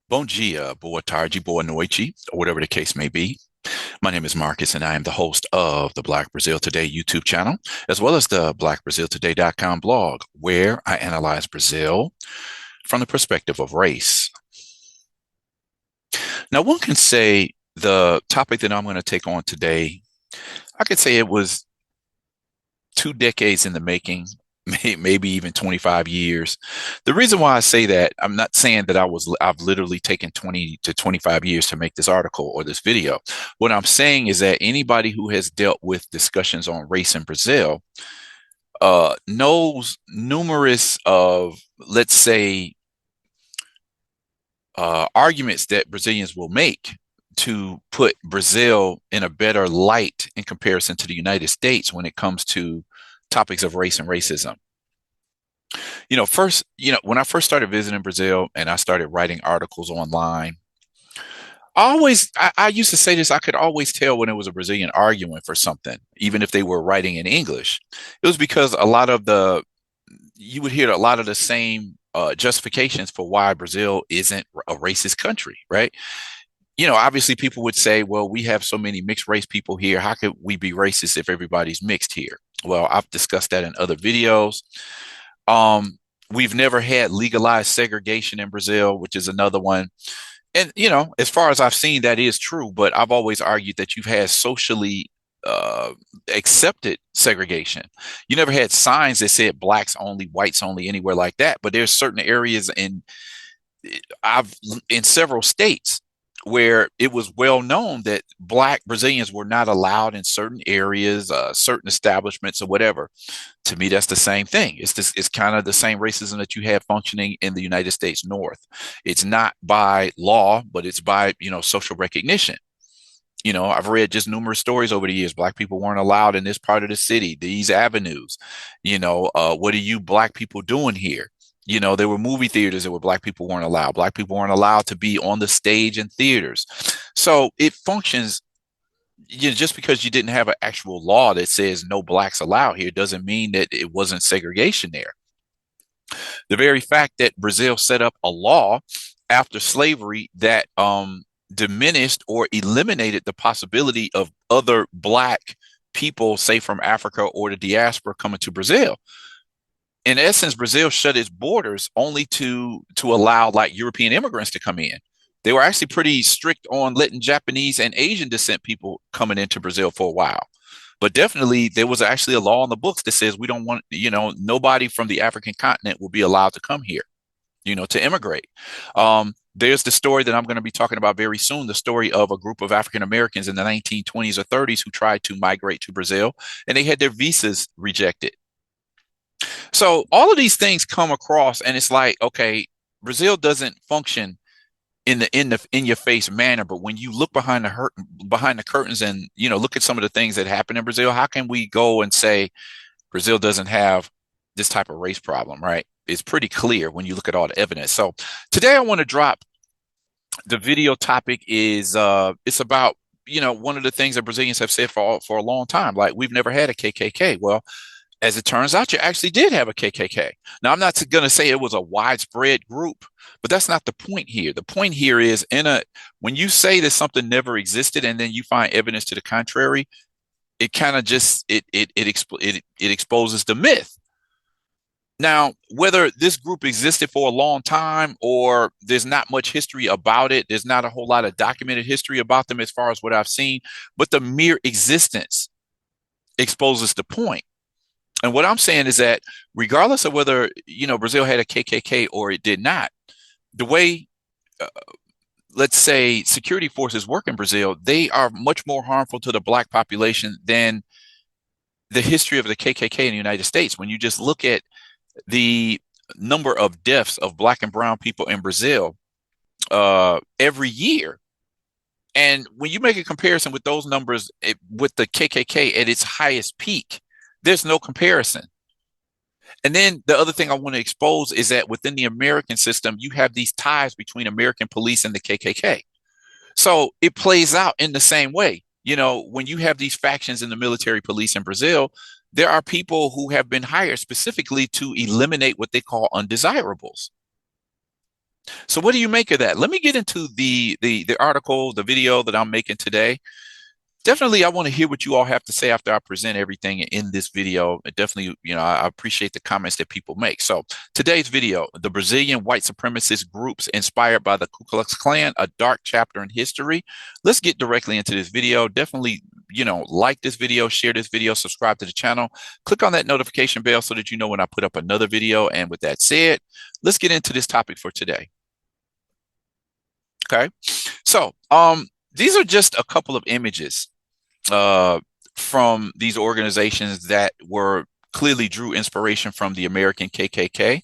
Bom dia, boa tarde, boa noite, or whatever the case may be. My name is Marcus, and I am the host of the Black Brazil Today YouTube channel, as well as the blackbraziltoday.com blog, where I analyze Brazil from the perspective of race. Now, one can say the topic that I'm going to take on today, I could say it was 2 decades in the making, maybe even 25 years. The reason why I say that, I'm not saying that I've literally taken 20 to 25 years to make this article or this video. What I'm saying is that anybody who has dealt with discussions on race in Brazil knows numerous of, let's say, arguments that Brazilians will make to put Brazil in a better light in comparison to the United States when it comes to topics of race and racism. First, when I first started visiting Brazil and I started writing articles online, I used to say this, I could always tell when it was a Brazilian arguing for something, even if they were writing in English. It was because you would hear a lot of the same justifications for why Brazil isn't a racist country, right? Obviously people would say, well, we have so many mixed race people here. How could we be racist if everybody's mixed here? Well, I've discussed that in other videos. We've never had legalized segregation in Brazil, which is another one. And, as far as I've seen, that is true. But I've always argued that you've had socially accepted segregation. You never had signs that said blacks only, whites only, anywhere like that. But there's certain areas in several states where it was well known that black Brazilians were not allowed in certain areas, certain establishments or whatever. To me, that's the same thing. It's kind of the same racism that you have functioning in the United States North. It's not by law, but it's by, social recognition. I've read just numerous stories over the years. Black people weren't allowed in this part of the city, these avenues. What are you black people doing here? There were movie theaters that were black people weren't allowed. Black people weren't allowed to be on the stage in theaters. So it functions, just because you didn't have an actual law that says no blacks allowed here doesn't mean that it wasn't segregation there. The very fact that Brazil set up a law after slavery that diminished or eliminated the possibility of other black people, say from Africa or the diaspora, coming to Brazil. In essence, Brazil shut its borders only to allow like European immigrants to come in. They were actually pretty strict on letting Japanese and Asian descent people coming into Brazil for a while. But definitely there was actually a law on the books that says we don't want, nobody from the African continent will be allowed to come here, to immigrate. There's the story that I'm going to be talking about very soon, the story of a group of African Americans in the 1920s or 30s who tried to migrate to Brazil and they had their visas rejected. So all of these things come across, and it's like, okay, Brazil doesn't function in your face manner, but when you look behind the curtains and look at some of the things that happen in Brazil, how can we go and say Brazil doesn't have this type of race problem, right? It's pretty clear when you look at all the evidence. So today I want to drop the video topic is it's about one of the things that Brazilians have said for a long time, like we've never had a KKK. Well, as it turns out, you actually did have a KKK. Now, I'm not going to say it was a widespread group, but that's not the point here. The point here is when you say that something never existed and then you find evidence to the contrary, it kind of just it exposes the myth. Now, whether this group existed for a long time or there's not much history about it, there's not a whole lot of documented history about them as far as what I've seen, but the mere existence exposes the point. And what I'm saying is that regardless of whether, Brazil had a KKK or it did not, the way, let's say, security forces work in Brazil, they are much more harmful to the black population than the history of the KKK in the United States. When you just look at the number of deaths of black and brown people in Brazil every year, and when you make a comparison with those numbers with the KKK at its highest peak, there's no comparison. And then the other thing I want to expose is that within the American system, you have these ties between American police and the KKK. So it plays out in the same way. When you have these factions in the military police in Brazil, there are people who have been hired specifically to eliminate what they call undesirables. So what do you make of that? Let me get into the article, the video that I'm making today. Definitely, I want to hear what you all have to say after I present everything in this video. Definitely, I appreciate the comments that people make. So today's video, the Brazilian white supremacist groups inspired by the Ku Klux Klan, a dark chapter in history. Let's get directly into this video. Definitely, like this video, share this video, subscribe to the channel, click on that notification bell so that you know when I put up another video. And with that said, let's get into this topic for today. Okay. So, these are just a couple of images uh, from these organizations that were clearly drew inspiration from the American KKK.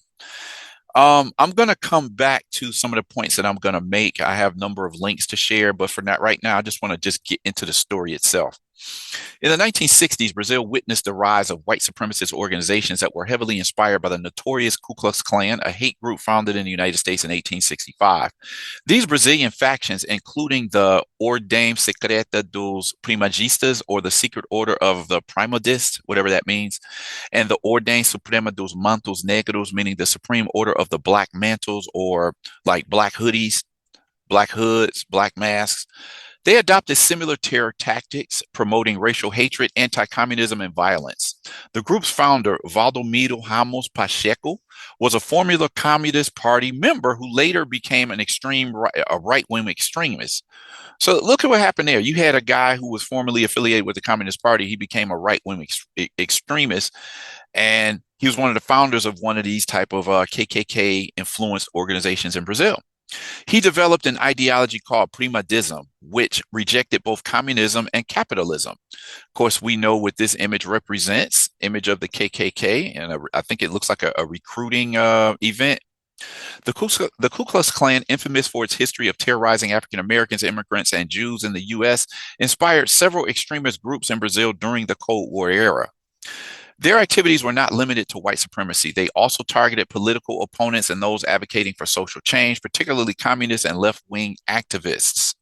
I'm going to come back to some of the points that I'm going to make. I have a number of links to share, but for not right now, I just want to just get into the story itself. In the 1960s, Brazil witnessed the rise of white supremacist organizations that were heavily inspired by the notorious Ku Klux Klan, a hate group founded in the United States in 1865. These Brazilian factions, including the Ordem Secreta dos Primagistas, or the Secret Order of the Primadists, whatever that means, and the Ordem Suprema dos Mantos Negros, meaning the Supreme Order of the Black Mantles, or like black hoodies, black hoods, black masks. They adopted similar terror tactics, promoting racial hatred, anti-communism, and violence. The group's founder, Valdomiro Ramos Pacheco, was a former Communist Party member who later became a right-wing extremist. So look at what happened there. You had a guy who was formerly affiliated with the Communist Party. He became a right-wing extremist, and he was one of the founders of one of these type of KKK-influenced organizations in Brazil. He developed an ideology called primadism, which rejected both communism and capitalism. Of course, we know what this image represents, image of the KKK, and I think it looks like a recruiting event. The Ku Klux Klan, infamous for its history of terrorizing African Americans, immigrants, and Jews in the U.S., inspired several extremist groups in Brazil during the Cold War era. Their activities were not limited to white supremacy. They also targeted political opponents and those advocating for social change, particularly communist and left-wing activists.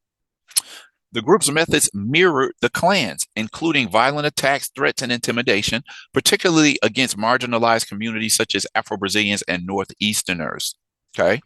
The group's methods mirrored the Klan's, including violent attacks, threats, and intimidation, particularly against marginalized communities such as Afro-Brazilians and Northeasterners. Okay.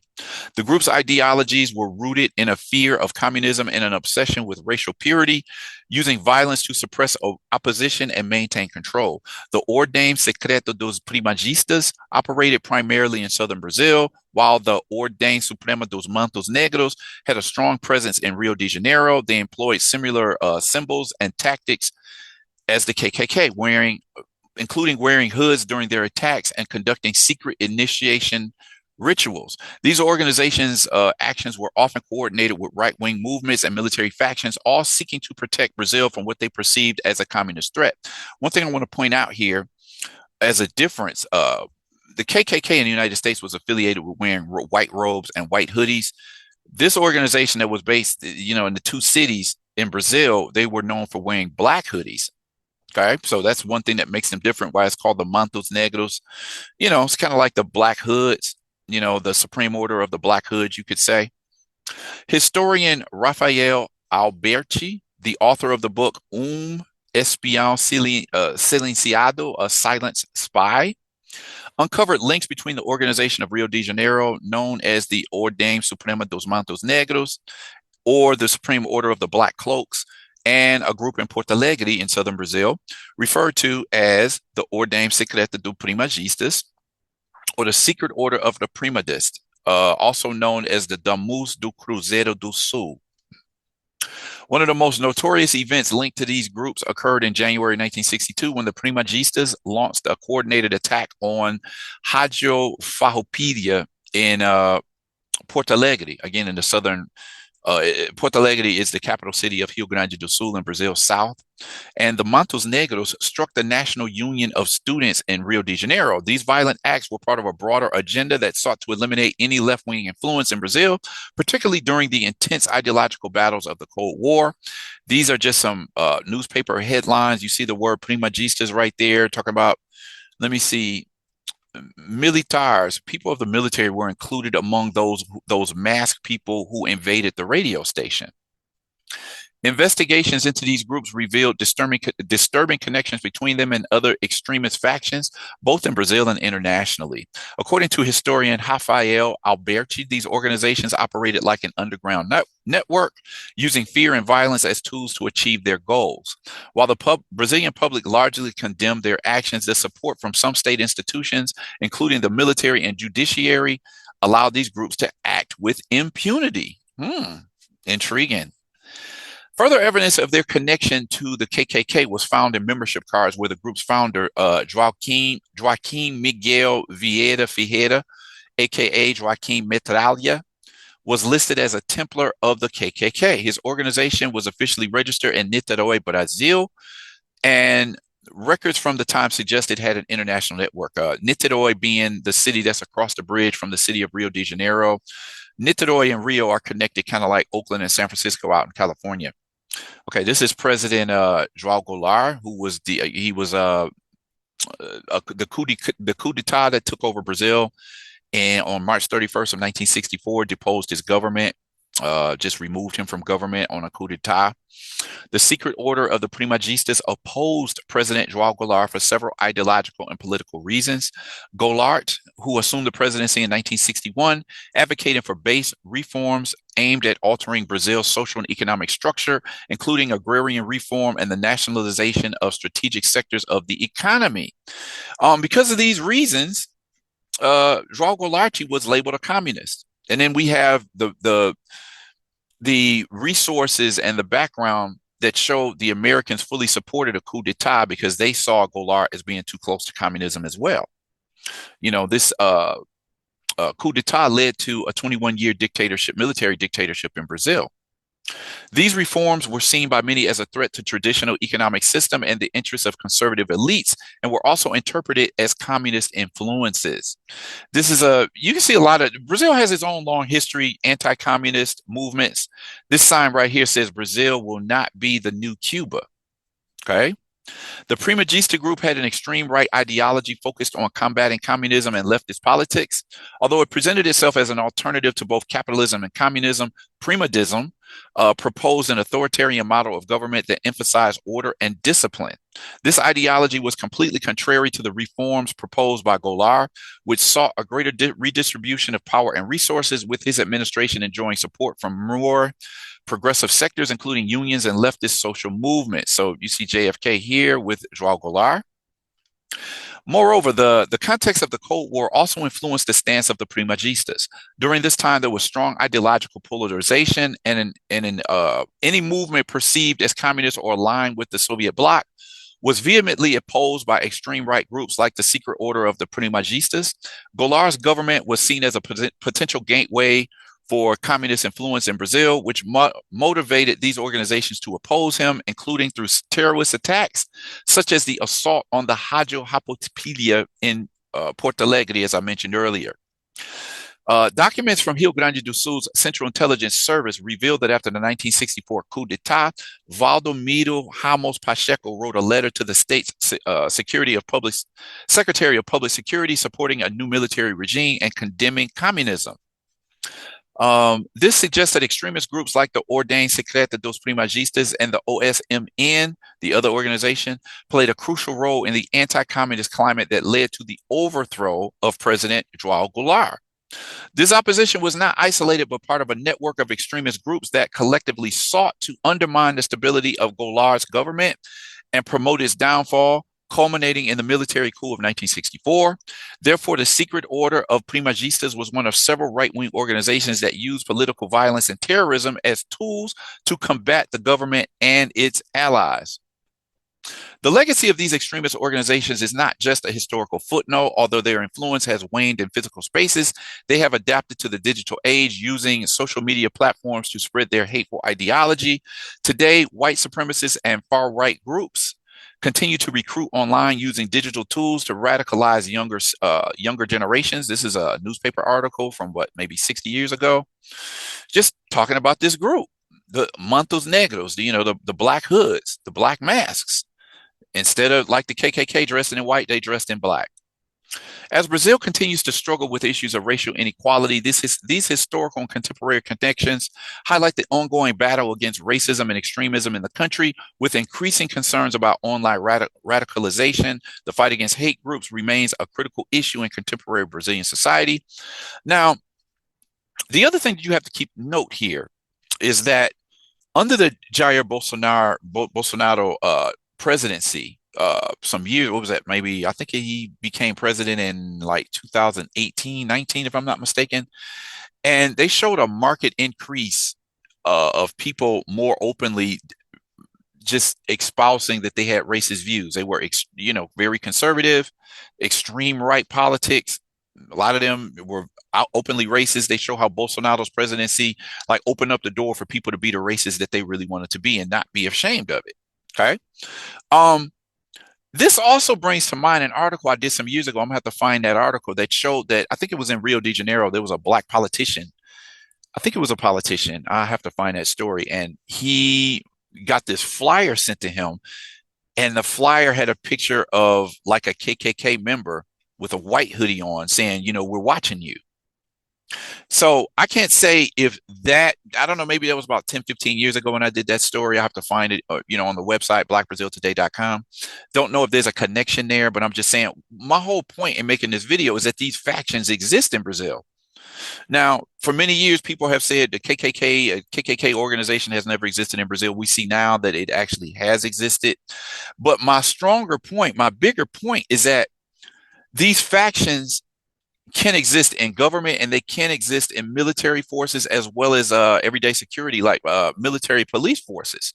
The group's ideologies were rooted in a fear of communism and an obsession with racial purity, using violence to suppress opposition and maintain control. The Ordem Secreto dos Primagistas operated primarily in southern Brazil, while the Ordem Suprema dos Mantos Negros had a strong presence in Rio de Janeiro. They employed similar symbols and tactics as the KKK, including wearing hoods during their attacks and conducting secret initiation rituals. These organizations' actions were often coordinated with right-wing movements and military factions, all seeking to protect Brazil from what they perceived as a communist threat. One thing I want to point out here as a difference, the KKK in the United States was affiliated with wearing white robes and white hoodies. This organization that was based, in the two cities in Brazil, they were known for wearing black hoodies. Okay, so that's one thing that makes them different, why it's called the Mantos Negros. It's kind of like the black hoods, the Supreme Order of the Black Hood, you could say. Historian Rafael Alberti, the author of the book Espião Silenciado, A Silent Spy, uncovered links between the organization of Rio de Janeiro, known as the Ordem Suprema dos Mantos Negros, or the Supreme Order of the Black Cloaks, and a group in Porto Alegre in southern Brazil, referred to as the Ordem Secreta dos Primagistas, or the Secret Order of the Primadists, also known as the Damus do Cruzeiro do Sul. One of the most notorious events linked to these groups occurred in January 1962 when the Primagistas launched a coordinated attack on Rádio Farroupilha in Porto Alegre, again in the southern. Porto Alegre is the capital city of Rio Grande do Sul in Brazil's south. And the Mantos Negros struck the National Union of Students in Rio de Janeiro. These violent acts were part of a broader agenda that sought to eliminate any left-wing influence in Brazil, particularly during the intense ideological battles of the Cold War. These are just some newspaper headlines. You see the word primagistas right there, talking about, let me see, militares, people of the military were included among those masked people who invaded the radio station. Investigations into these groups revealed disturbing connections between them and other extremist factions, both in Brazil and internationally. According to historian Rafael Alberti, these organizations operated like an underground network, using fear and violence as tools to achieve their goals. While the Brazilian public largely condemned their actions, the support from some state institutions, including the military and judiciary, allowed these groups to act with impunity. Intriguing. Further evidence of their connection to the KKK was found in membership cards where the group's founder, Joaquim Miguel Vieira Ferreira, aka Joaquim Metralha, was listed as a Templar of the KKK. His organization was officially registered in Niterói, Brazil, and records from the time suggest it had an international network. Niterói being the city that's across the bridge from the city of Rio de Janeiro. Niterói and Rio are connected kind of like Oakland and San Francisco out in California. Okay, this is President João Goulart, who was the coup d'état that took over Brazil, and on March 31st of 1964 deposed his government, just removed him from government on a coup d'état. The secret order of the Primagistas opposed President João Goulart for several ideological and political reasons. Goulart, who assumed the presidency in 1961, advocated for base reforms aimed at altering Brazil's social and economic structure, including agrarian reform and the nationalization of strategic sectors of the economy. Because of these reasons, João Goulart was labeled a communist. And then we have the resources and the background that showed the Americans fully supported a coup d'etat because they saw Goulart as being too close to communism as well. You know, this coup d'etat led to a 21-year dictatorship, military dictatorship in Brazil. These reforms were seen by many as a threat to traditional economic system and the interests of conservative elites, and were also interpreted as communist influences. This is you can see a lot of, Brazil has its own long history, anti-communist movements. This sign right here says Brazil will not be the new Cuba, okay? The Primagista group had an extreme right ideology focused on combating communism and leftist politics. Although it presented itself as an alternative to both capitalism and communism, Primadism proposed an authoritarian model of government that emphasized order and discipline. This ideology was completely contrary to the reforms proposed by Goulart, which sought a greater redistribution of power and resources, with his administration enjoying support from more progressive sectors, including unions and leftist social movements. So you see JFK here with João Goulart. Moreover, the context of the Cold War also influenced the stance of the Primagistas. During this time, there was strong ideological polarization, and any movement perceived as communist or aligned with the Soviet bloc was vehemently opposed by extreme right groups like the Secret Order of the Primagistas. Goulart's government was seen as a potential gateway for communist influence in Brazil, which motivated these organizations to oppose him, including through terrorist attacks, such as the assault on the Rádio Rapotipilia in Porto Alegre, as I mentioned earlier. Documents from Rio Grande do Sul's Central Intelligence Service revealed that after the 1964 coup d'etat, Valdomiro Ramos Pacheco wrote a letter to the state's Secretary of Public Security supporting a new military regime and condemning communism. This suggests that extremist groups like the Ordem Secreta dos Primagistas and the OSMN, the other organization, played a crucial role in the anti-communist climate that led to the overthrow of President João Goulart. This opposition was not isolated, but part of a network of extremist groups that collectively sought to undermine the stability of Goulart's government and promote its downfall, culminating in the military coup of 1964. Therefore, the Secret Order of Primagistas was one of several right-wing organizations that used political violence and terrorism as tools to combat the government and its allies. The legacy of these extremist organizations is not just a historical footnote. Although their influence has waned in physical spaces, they have adapted to the digital age, using social media platforms to spread their hateful ideology. Today, white supremacists and far-right groups continue to recruit online using digital tools to radicalize younger generations. This is a newspaper article from maybe 60 years ago, just talking about this group, the Mantos Negros, the black hoods, the black masks. Instead of like the KKK dressed in white, they dressed in black. As Brazil continues to struggle with issues of racial inequality, these historical and contemporary connections highlight the ongoing battle against racism and extremism in the country, with increasing concerns about online radicalization. The fight against hate groups remains a critical issue in contemporary Brazilian society. Now, the other thing that you have to keep note here is that under the Jair Bolsonaro presidency, some years, what was that? Maybe I think he became president in like 2018, 19, if I'm not mistaken. And they showed a market increase of people more openly just espousing that they had racist views. They were, very conservative, extreme right politics. A lot of them were openly racist. They show how Bolsonaro's presidency like opened up the door for people to be the racist that they really wanted to be and not be ashamed of it. Okay. Um, this also brings to mind an article I did some years ago. I'm gonna have to find that article that showed that I think it was in Rio de Janeiro. There was a black politician. I think it was a politician. I have to find that story. And he got this flyer sent to him, and the flyer had a picture of like a KKK member with a white hoodie on saying, we're watching you. So I can't say if that, I don't know, maybe that was about 10, 15 years ago when I did that story. I have to find it, on the website, blackbraziltoday.com. Don't know if there's a connection there, but I'm just saying my whole point in making this video is that these factions exist in Brazil. Now, for many years, people have said the KKK organization has never existed in Brazil. We see now that it actually has existed. But my stronger point, my bigger point is that these factions can exist in government and they can exist in military forces as well as everyday security, like military police forces.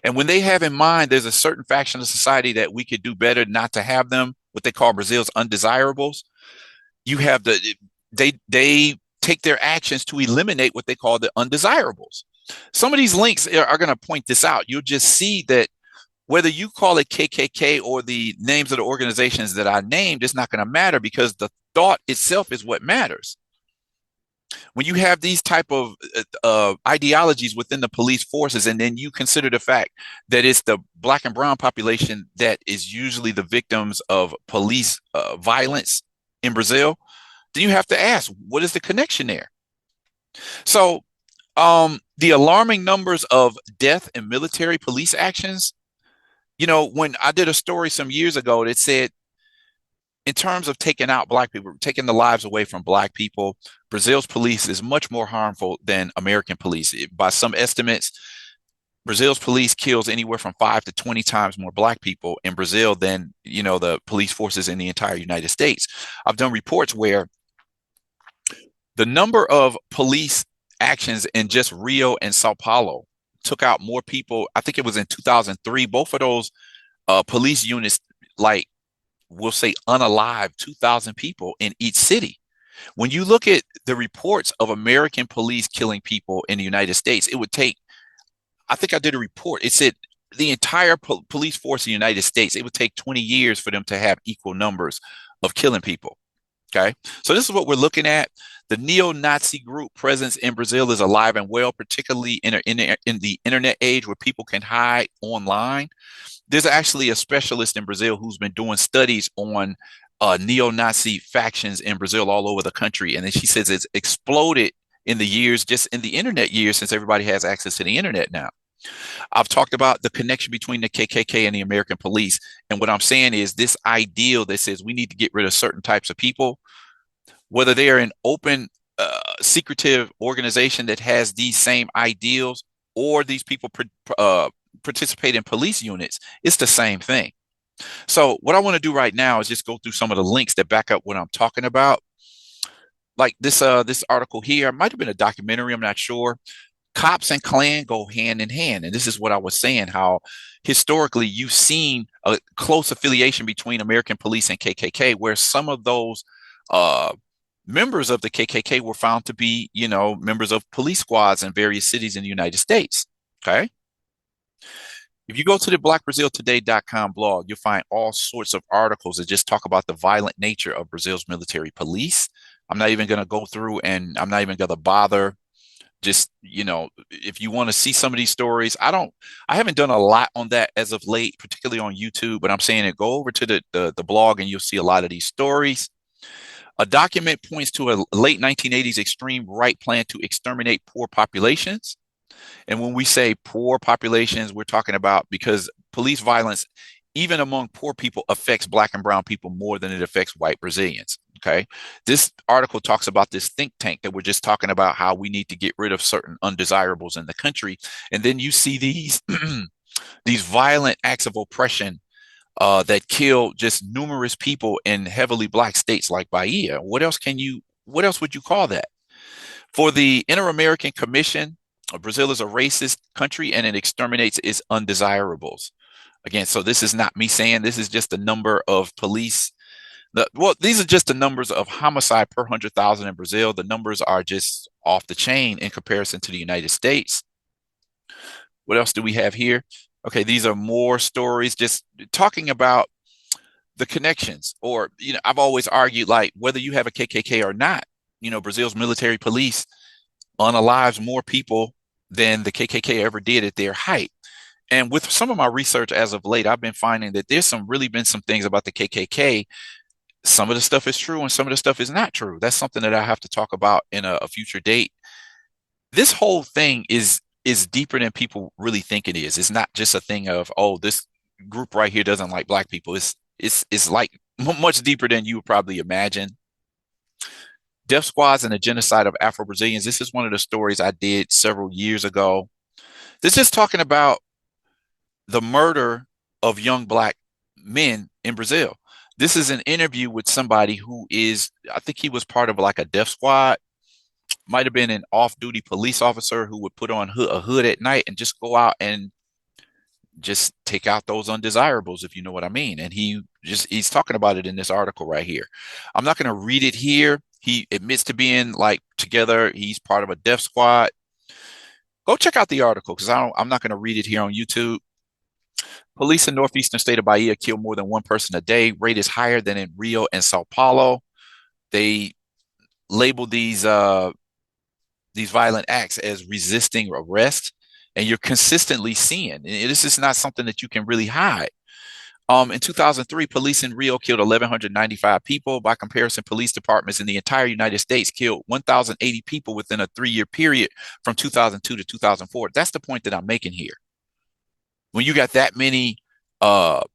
And when they have in mind, there's a certain faction of society that we could do better not to have them, what they call Brazil's undesirables. You have they take their actions to eliminate what they call the undesirables. Some of these links are going to point this out. You'll just see that whether you call it KKK or the names of the organizations that I named, it's not going to matter because the thought itself is what matters. When you have these type of ideologies within the police forces, and then you consider the fact that it's the black and brown population that is usually the victims of police violence in Brazil, then you have to ask, what is the connection there? So the alarming numbers of death and military police actions, when I did a story some years ago that said, in terms of taking out black people, taking the lives away from black people, Brazil's police is much more harmful than American police. By some estimates, Brazil's police kills anywhere from 5 to 20 times more black people in Brazil than, the police forces in the entire United States. I've done reports where the number of police actions in just Rio and Sao Paulo took out more people. I think it was in 2003. Both of those police units, like, we'll say unalive 2,000 people in each city. When you look at the reports of American police killing people in the United States, it would take, I think I did a report. It said the entire police force in the United States, it would take 20 years for them to have equal numbers of killing people. Okay. So this is what we're looking at. The neo-Nazi group presence in Brazil is alive and well, particularly in the internet age where people can hide online. There's actually a specialist in Brazil who's been doing studies on neo-Nazi factions in Brazil all over the country. And then she says it's exploded in the years, just in the internet years, since everybody has access to the internet now. I've talked about the connection between the KKK and the American police. And what I'm saying is this ideal that says we need to get rid of certain types of people, whether they are an open, secretive organization that has these same ideals or these people participate in police units, it's the same thing. So what I want to do right now is just go through some of the links that back up what I'm talking about. Like this article here, might have been a documentary, I'm not sure. Cops and Klan go hand in hand. And this is what I was saying, how historically you've seen a close affiliation between American police and KKK, where some of those members of the KKK were found to be, members of police squads in various cities in the United States. Okay. If you go to the blackbraziltoday.com blog, you'll find all sorts of articles that just talk about the violent nature of Brazil's military police. I'm not even going to go through, and I'm not even going to bother. Just, if you want to see some of these stories, I haven't done a lot on that as of late, particularly on YouTube, but I'm saying it, go over to the blog and you'll see a lot of these stories. A document points to a late 1980s extreme right plan to exterminate poor populations. And when we say poor populations, we're talking about because police violence, even among poor people, affects Black and brown people more than it affects white Brazilians. Okay. This article talks about this think tank that we're just talking about how we need to get rid of certain undesirables in the country. And then you see these these violent acts of oppression that kill just numerous people in heavily Black states like Bahia. What else would you call that? For the Inter-American Commission, Brazil is a racist country and it exterminates its undesirables. Again, so this is not me saying, this is just the number of police. These are just the numbers of homicide per 100,000 in Brazil. The numbers are just off the chain in comparison to the United States. What else do we have here? Okay, these are more stories just talking about the connections. Or, I've always argued, like, whether you have a KKK or not, Brazil's military police unalives more people than the KKK ever did at their height. And with some of my research as of late, I've been finding that there's really been some things about the KKK. Some of the stuff is true and some of the stuff is not true. That's something that I have to talk about in a future date. This whole thing is deeper than people really think it is. It's not just a thing of, oh, this group right here doesn't like Black people. It's like much deeper than you would probably imagine. Death squads and the genocide of Afro-Brazilians. This is one of the stories I did several years ago. This is talking about the murder of young Black men in Brazil. This is an interview with somebody who I think he was part of like a death squad, might have been an off-duty police officer who would put on a hood at night and just go out and just take out those undesirables, if you know what I mean. And he's talking about it in this article right here. I'm not going to read it here. He admits to being like together. He's part of a death squad. Go check out the article because I'm not going to read it here on YouTube. Police in northeastern state of Bahia kill more than one person a day. Rate is higher than in Rio and Sao Paulo. They label these violent acts as resisting arrest, and you're consistently seeing. This is not something that you can really hide. In 2003, police in Rio killed 1,195 people. By comparison, police departments in the entire United States killed 1,080 people within a 3-year period from 2002 to 2004. That's the point that I'm making here. When you got that many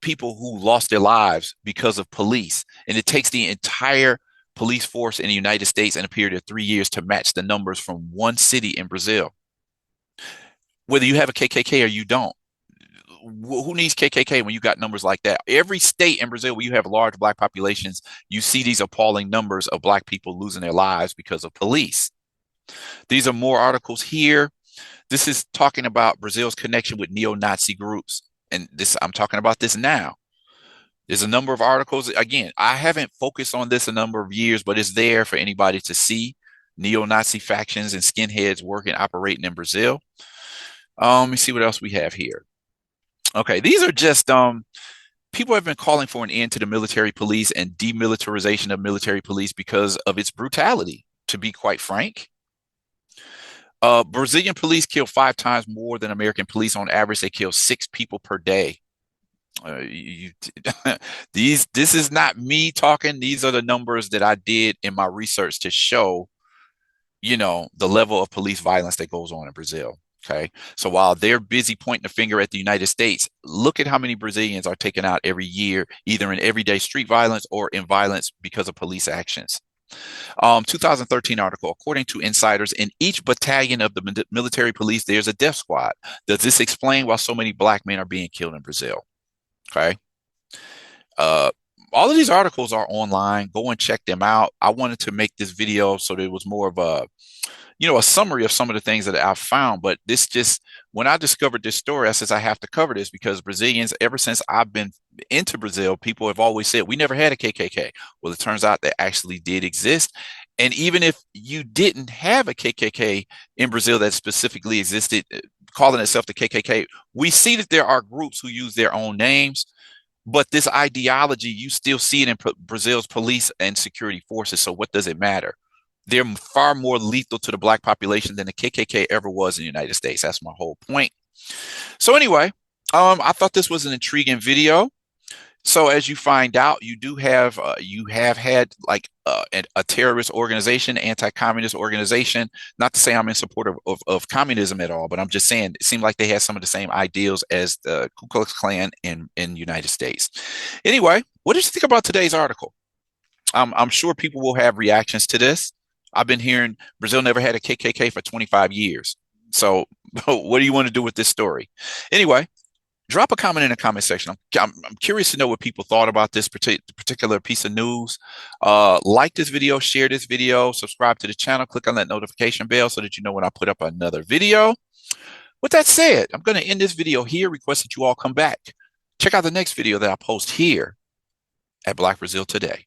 people who lost their lives because of police, and it takes the entire police force in the United States in a period of 3 years to match the numbers from one city in Brazil. Whether you have a KKK or you don't, who needs KKK when you got numbers like that? Every state in Brazil where you have large Black populations, you see these appalling numbers of Black people losing their lives because of police. These are more articles here. This is talking about Brazil's connection with neo-Nazi groups. And I'm talking about this now. There's a number of articles. Again, I haven't focused on this a number of years, but it's there for anybody to see. Neo-Nazi factions and skinheads working, operating in Brazil. Let me see what else we have here. Okay, these are just people have been calling for an end to the military police and demilitarization of military police because of its brutality, to be quite frank. Brazilian police kill 5 times more than American police. On average, they kill 6 people per day. This is not me talking. These are the numbers that I did in my research to show, the level of police violence that goes on in Brazil. Okay. So while they're busy pointing the finger at the United States, look at how many Brazilians are taken out every year, either in everyday street violence or in violence because of police actions. 2013 article, according to insiders, in each battalion of the military police, there's a death squad. Does this explain why so many Black men are being killed in Brazil? Okay. All of these articles are online. Go and check them out. I wanted to make this video so that it was more of a summary of some of the things that I've found. But when I discovered this story, I said, I have to cover this because Brazilians, ever since I've been into Brazil, people have always said, we never had a KKK. Well, it turns out they actually did exist. And even if you didn't have a KKK in Brazil that specifically existed, calling itself the KKK, we see that there are groups who use their own names. But this ideology, you still see it in Brazil's police and security forces. So what does it matter? They're far more lethal to the Black population than the KKK ever was in the United States. That's my whole point. So anyway, I thought this was an intriguing video. So as you find out, you have had like a terrorist organization, anti-communist organization. Not to say I'm in support of communism at all, but I'm just saying it seemed like they had some of the same ideals as the Ku Klux Klan in the United States. Anyway, what did you think about today's article? I'm sure people will have reactions to this. I've been hearing Brazil never had a KKK for 25 years. So what do you want to do with this story? Anyway, drop a comment in the comment section. I'm curious to know what people thought about this particular piece of news. Like this video, share this video, subscribe to the channel, click on that notification bell so that you know when I put up another video. With that said, I'm going to end this video here. Request that you all come back. Check out the next video that I post here at Black Brazil Today.